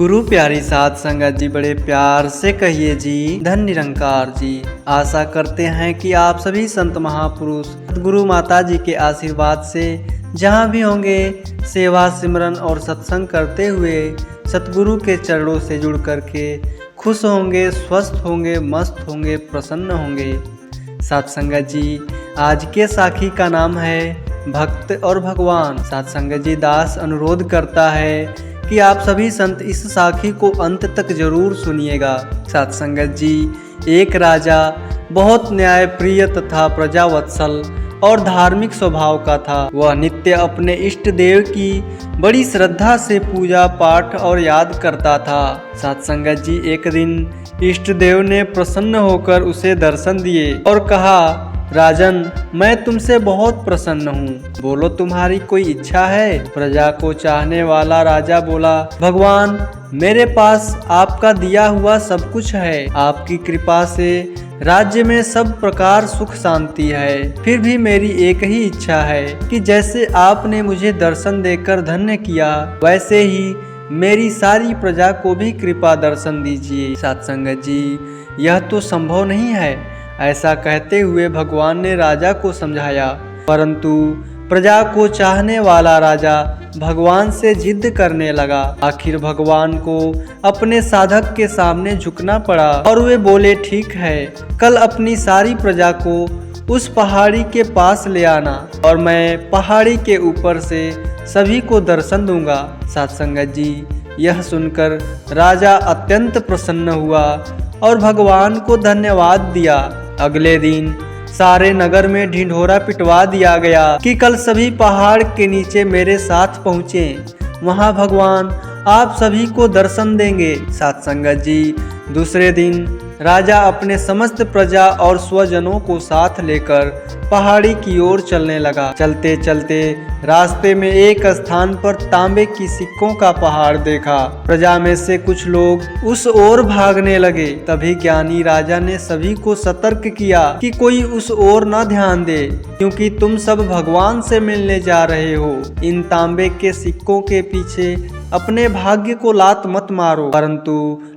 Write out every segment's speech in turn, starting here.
गुरु प्यारी साध संगत जी, बड़े प्यार से कहिए जी, धन निरंकार जी। आशा करते हैं कि आप सभी संत महापुरुष गुरु माता जी के आशीर्वाद से जहाँ भी होंगे सेवा सिमरन और सत्संग करते हुए सतगुरु के चरणों से जुड़ करके खुश होंगे, स्वस्थ होंगे, मस्त होंगे, प्रसन्न होंगे। साध संगत जी, आज के साखी का नाम है भक्त और भगवान। साध संगत जी, दास अनुरोध करता है कि आप सभी संत इस साखी को अंत तक जरूर सुनिएगा। साध संगत जी, एक राजा बहुत न्यायप्रिय तथा प्रजावत्सल और धार्मिक स्वभाव का था। वह नित्य अपने इष्ट देव की बड़ी श्रद्धा से पूजा पाठ और याद करता था। साध संगत जी, एक दिन इष्ट देव ने प्रसन्न होकर उसे दर्शन दिए और कहा, राजन, मैं तुमसे बहुत प्रसन्न हूँ, बोलो तुम्हारी कोई इच्छा है। प्रजा को चाहने वाला राजा बोला, भगवान, मेरे पास आपका दिया हुआ सब कुछ है। आपकी कृपा से राज्य में सब प्रकार सुख शांति है। फिर भी मेरी एक ही इच्छा है कि जैसे आपने मुझे दर्शन देकर धन्य किया, वैसे ही मेरी सारी प्रजा को भी कृपा दर्शन दीजिए। साध संगत जी, यह तो संभव नहीं है। ऐसा कहते हुए भगवान ने राजा को समझाया, परंतु प्रजा को चाहने वाला राजा भगवान से जिद करने लगा। आखिर भगवान को अपने साधक के सामने झुकना पड़ा और वे बोले, ठीक है, कल अपनी सारी प्रजा को उस पहाड़ी के पास ले आना और मैं पहाड़ी के ऊपर से सभी को दर्शन दूंगा। साध संगत जी, यह सुनकर राजा अत्यंत प्रसन्न हुआ और भगवान को धन्यवाद दिया। अगले दिन सारे नगर में ढिंढोरा पिटवा दिया गया कि कल सभी पहाड़ के नीचे मेरे साथ पहुँचे, वहाँ भगवान आप सभी को दर्शन देंगे। साध संगत जी, दूसरे दिन राजा अपने समस्त प्रजा और स्वजनों को साथ लेकर पहाड़ी की ओर चलने लगा। चलते चलते रास्ते में एक स्थान पर तांबे की सिक्कों का पहाड़ देखा। प्रजा में से कुछ लोग उस ओर भागने लगे। तभी ज्ञानी राजा ने सभी को सतर्क किया कि कोई उस ओर न ध्यान दे, क्योंकि तुम सब भगवान से मिलने जा रहे हो। इन तांबे के सिक्कों के पीछे अपने भाग्य को लात मत मारो। परंतु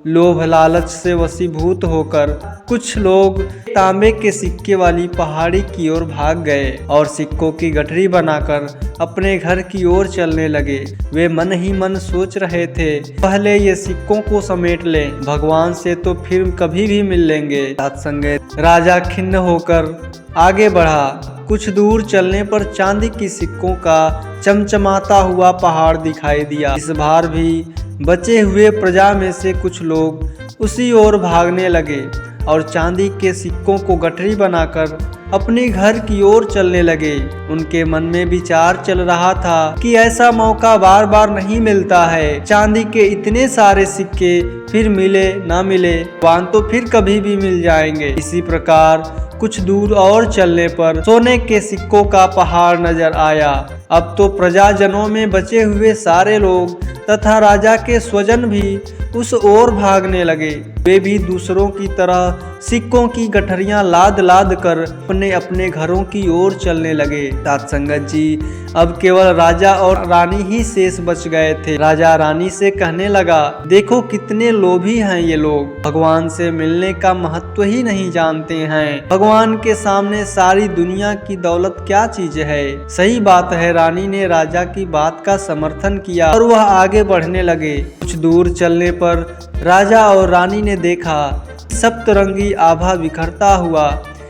लोभ लालच से वशीभूत होकर कुछ लोग तांबे के सिक्के वाली पहाड़ी की ओर भाग गए और सिक्कों की गठरी बनाकर अपने घर की ओर चलने लगे। वे मन ही मन सोच रहे थे, पहले ये सिक्कों को समेट लें, भगवान से तो फिर कभी भी मिल लेंगे। साथ संगत राजा खिन्न होकर आगे बढ़ा। कुछ दूर चलने पर चांदी की सिक्कों का चमचमाता हुआ पहाड़ दिखाई दिया। इस बार भी बचे हुए प्रजा में से कुछ लोग उसी ओर भागने लगे और चांदी के सिक्कों को गठरी बनाकर अपने घर की ओर चलने लगे। उनके मन में विचार चल रहा था कि ऐसा मौका बार बार नहीं मिलता है। चांदी के इतने सारे सिक्के फिर मिले ना मिले, भगवान तो फिर कभी भी मिल जाएंगे। इसी प्रकार कुछ दूर और चलने पर सोने के सिक्कों का पहाड़ नजर आया। अब तो प्रजाजनों में बचे हुए सारे लोग तथा राजा के स्वजन भी उस ओर भागने लगे। वे भी दूसरों की तरह सिक्कों की गठरियां लाद लाद कर अपने अपने घरों की ओर चलने लगे। साध संगत जी, अब केवल राजा और रानी ही शेष बच गए थे। राजा रानी से कहने लगा, देखो कितने लोभी हैं ये लोग, भगवान से मिलने का महत्व ही नहीं जानते हैं। भगवान के सामने सारी दुनिया की दौलत क्या चीज है। सही बात है, रानी ने राजा की बात का समर्थन किया और वह आगे बढ़ने लगे। कुछ दूर चलने पर राजा और रानी ने देखा सप्तरंगी आभा बिखरता हुआ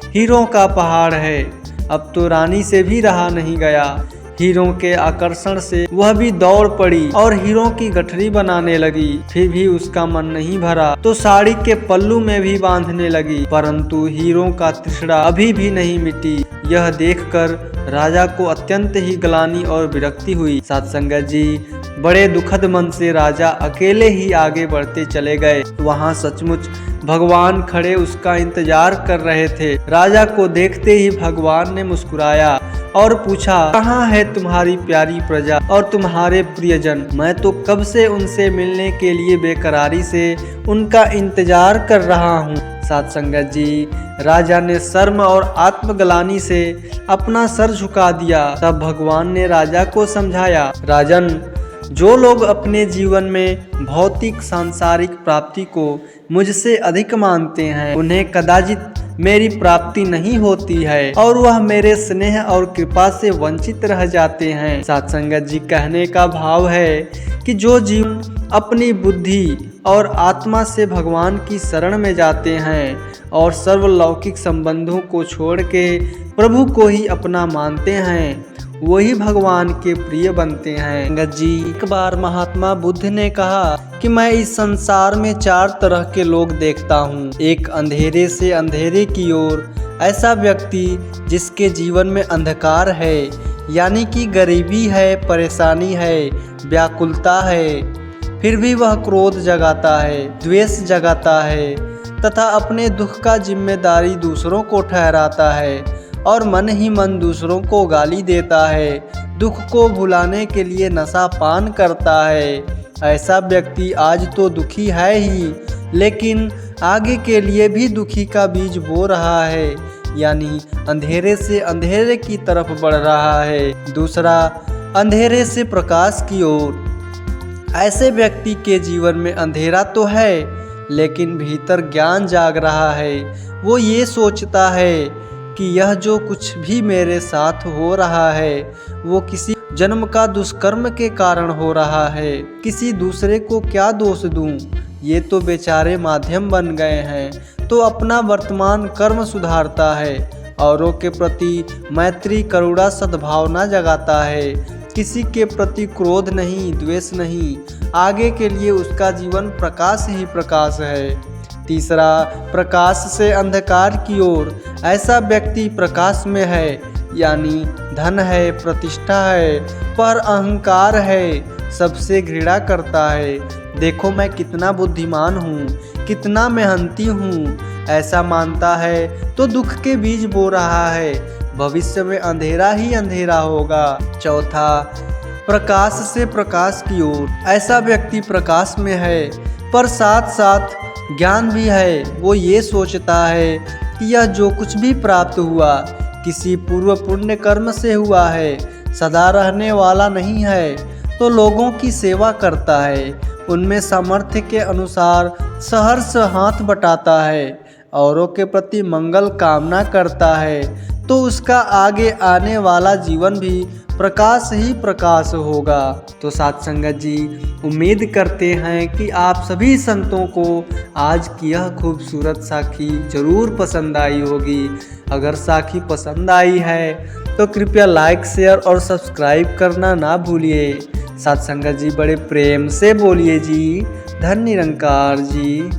हीरों का पहाड़ है। अब तो रानी से भी रहा नहीं गया। हीरों के आकर्षण से वह भी दौड़ पड़ी और हीरों की गठरी बनाने लगी। फिर भी उसका मन नहीं भरा तो साड़ी के पल्लू में भी बांधने लगी, परंतु हीरों का तृष्णा अभी भी नहीं मिटी। यह देखकर राजा को अत्यंत ही ग्लानि और विरक्ति हुई। साध संगत जी, बड़े दुखद मन से राजा अकेले ही आगे बढ़ते चले गए। वहाँ सचमुच भगवान खड़े उसका इंतजार कर रहे थे। राजा को देखते ही भगवान ने मुस्कुराया और पूछा, कहाँ है तुम्हारी प्यारी प्रजा और तुम्हारे प्रियजन? मैं तो कब से उनसे मिलने के लिए बेकरारी से उनका इंतजार कर रहा हूँ। साध संगत जी, राजा ने शर्म और आत्मग्लानि से अपना सर झुका दिया। तब भगवान ने राजा को समझाया, राजन, जो लोग अपने जीवन में भौतिक सांसारिक प्राप्ति को मुझसे अधिक मानते हैं उन्हें कदाचित मेरी प्राप्ति नहीं होती है और वह मेरे स्नेह और कृपा से वंचित रह जाते हैं। साथ संगत जी, कहने का भाव है कि जो जीव अपनी बुद्धि और आत्मा से भगवान की शरण में जाते हैं और सर्वलौकिक संबंधों को छोड़ के प्रभु को ही अपना मानते हैं वही भगवान के प्रिय बनते हैं। संगत जी, एक बार महात्मा बुद्ध ने कहा कि मैं इस संसार में 4 तरह के लोग देखता हूँ। एक अंधेरे से अंधेरे की ओर ऐसा व्यक्ति जिसके जीवन में अंधकार है, यानी कि गरीबी है, परेशानी है, व्याकुलता है, फिर भी वह क्रोध जगाता है, द्वेष जगाता है तथा अपने दुख का जिम्मेदारी दूसरों को ठहराता है और मन ही मन दूसरों को गाली देता है, दुख को भुलाने के लिए नशा पान करता है। ऐसा व्यक्ति आज तो दुखी है ही, लेकिन आगे के लिए भी दुखी का बीज बो रहा है, यानी अंधेरे से अंधेरे की तरफ बढ़ रहा है। दूसरा, अंधेरे से प्रकाश की ओर। ऐसे व्यक्ति के जीवन में अंधेरा तो है, लेकिन भीतर ज्ञान जाग रहा है। वो ये सोचता है कि यह जो कुछ भी मेरे साथ हो रहा है वो किसी जन्म का दुष्कर्म के कारण हो रहा है। किसी दूसरे को क्या दोष दूं? ये तो बेचारे माध्यम बन गए हैं। तो अपना वर्तमान कर्म सुधारता है, औरों के प्रति मैत्री, करुणा, सद्भावना जगाता है। किसी के प्रति क्रोध नहीं, द्वेष नहीं। आगे के लिए उसका जीवन प्रकाश ही प्रकाश है। तीसरा, प्रकाश से अंधकार की ओर। ऐसा व्यक्ति प्रकाश में है, यानी धन है, प्रतिष्ठा है, पर अहंकार है, सबसे घृणा करता है। देखो मैं कितना बुद्धिमान हूँ, कितना मेहनती हूँ, ऐसा मानता है तो दुख के बीज बो रहा है। भविष्य में अंधेरा ही अंधेरा होगा। चौथा, प्रकाश से प्रकाश की ओर। ऐसा व्यक्ति प्रकाश में है, पर साथ साथ ज्ञान भी है। वो ये सोचता है कि यह जो कुछ भी प्राप्त हुआ किसी पूर्व पुण्य कर्म से हुआ है, सदा रहने वाला नहीं है। तो लोगों की सेवा करता है, उनमें सामर्थ्य के अनुसार सहर्ष हाथ बटाता है, औरों के प्रति मंगल कामना करता है, तो उसका आगे आने वाला जीवन भी प्रकाश ही प्रकाश होगा। तो साथ संगत जी, उम्मीद करते हैं कि आप सभी संतों को आज की यह खूबसूरत साखी जरूर पसंद आई होगी। अगर साखी पसंद आई है तो कृपया लाइक, शेयर और सब्सक्राइब करना ना भूलिए। साथ संगत जी, बड़े प्रेम से बोलिए जी, धन निरंकार जी।